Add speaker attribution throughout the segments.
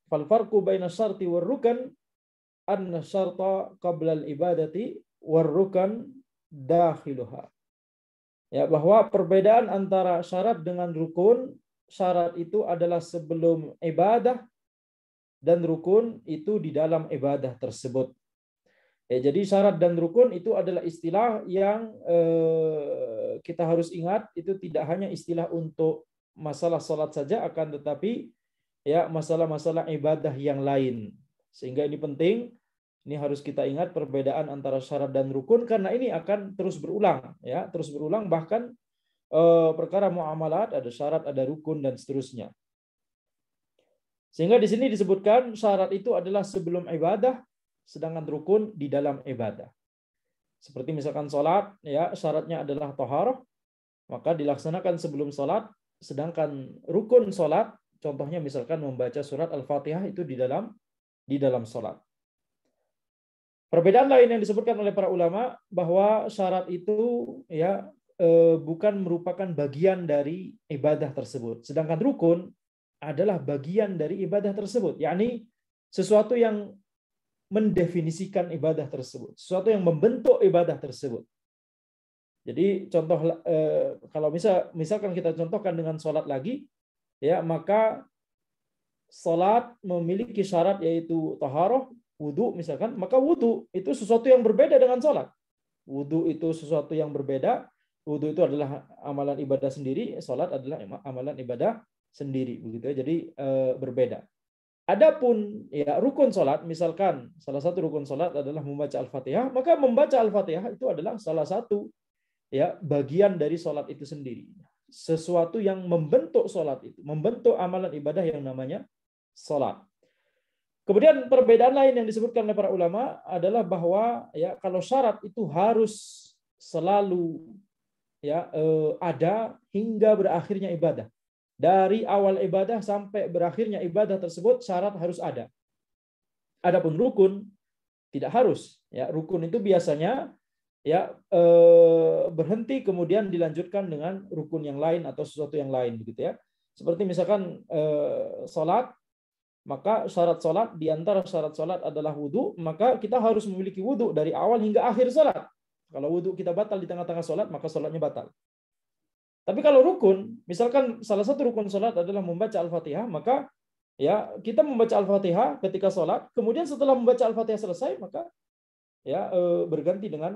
Speaker 1: Fal farqu baina syarti war rukan anna syarta qabla al-ibadati war rukan dakhiluha. Ya, bahwa perbedaan antara syarat dengan rukun, syarat itu adalah sebelum ibadah dan rukun itu di dalam ibadah tersebut. Ya, jadi syarat dan rukun itu adalah istilah yang kita harus ingat, itu tidak hanya istilah untuk masalah salat saja, akan tetapi ya masalah-masalah ibadah yang lain. Sehingga ini penting, ini harus kita ingat perbedaan antara syarat dan rukun, karena ini akan terus berulang, ya, terus berulang, bahkan perkara muamalat ada syarat, ada rukun dan seterusnya. Sehingga di sini disebutkan syarat itu adalah sebelum ibadah, sedangkan rukun di dalam ibadah. Seperti misalkan sholat, ya, syaratnya adalah taharah, maka dilaksanakan sebelum sholat, sedangkan rukun sholat, contohnya misalkan membaca surat Al-Fatihah itu di dalam sholat. Perbedaan lain yang disebutkan oleh para ulama bahwa syarat itu ya bukan merupakan bagian dari ibadah tersebut, sedangkan rukun adalah bagian dari ibadah tersebut, yakni sesuatu yang mendefinisikan ibadah tersebut, sesuatu yang membentuk ibadah tersebut. Jadi contoh kalau misalkan kita contohkan dengan sholat lagi, ya, maka sholat memiliki syarat yaitu taharah, wudu misalkan, maka wudu itu sesuatu yang berbeda dengan sholat. Wudu itu sesuatu yang berbeda. Wudu itu adalah amalan ibadah sendiri, sholat adalah amalan ibadah sendiri, begitu ya. Jadi berbeda. Adapun ya rukun sholat, misalkan salah satu rukun sholat adalah membaca Al-Fatihah, maka membaca Al-Fatihah itu adalah salah satu ya bagian dari sholat itu sendiri. Sesuatu yang membentuk sholat itu, membentuk amalan ibadah yang namanya sholat. Kemudian perbedaan lain yang disebutkan oleh para ulama adalah bahwa ya kalau syarat itu harus selalu ya ada hingga berakhirnya ibadah. Dari awal ibadah sampai berakhirnya ibadah tersebut syarat harus ada. Adapun rukun tidak harus. Ya, rukun itu biasanya ya berhenti kemudian dilanjutkan dengan rukun yang lain atau sesuatu yang lain, begitu ya. Seperti misalkan sholat, maka syarat sholat, di antara syarat sholat adalah wudu, maka kita harus memiliki wudu dari awal hingga akhir sholat. Kalau wudu kita batal di tengah-tengah sholat, maka sholatnya batal. Tapi kalau rukun, misalkan salah satu rukun sholat adalah membaca Al-Fatihah, maka ya kita membaca Al-Fatihah ketika sholat, kemudian setelah membaca Al-Fatihah selesai, maka ya berganti dengan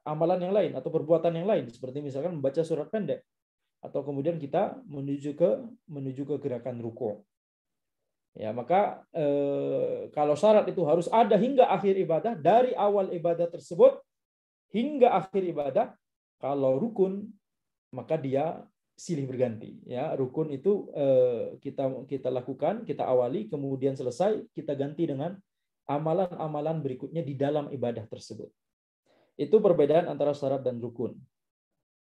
Speaker 1: amalan yang lain atau perbuatan yang lain, seperti misalkan membaca surat pendek, atau kemudian kita menuju ke gerakan ruku'. Ya, maka kalau syarat itu harus ada hingga akhir ibadah, dari awal ibadah tersebut hingga akhir ibadah. Kalau rukun, maka dia silih berganti. Ya, rukun itu kita lakukan, kita awali, kemudian selesai, kita ganti dengan amalan-amalan berikutnya di dalam ibadah tersebut. Itu perbedaan antara syarat dan rukun.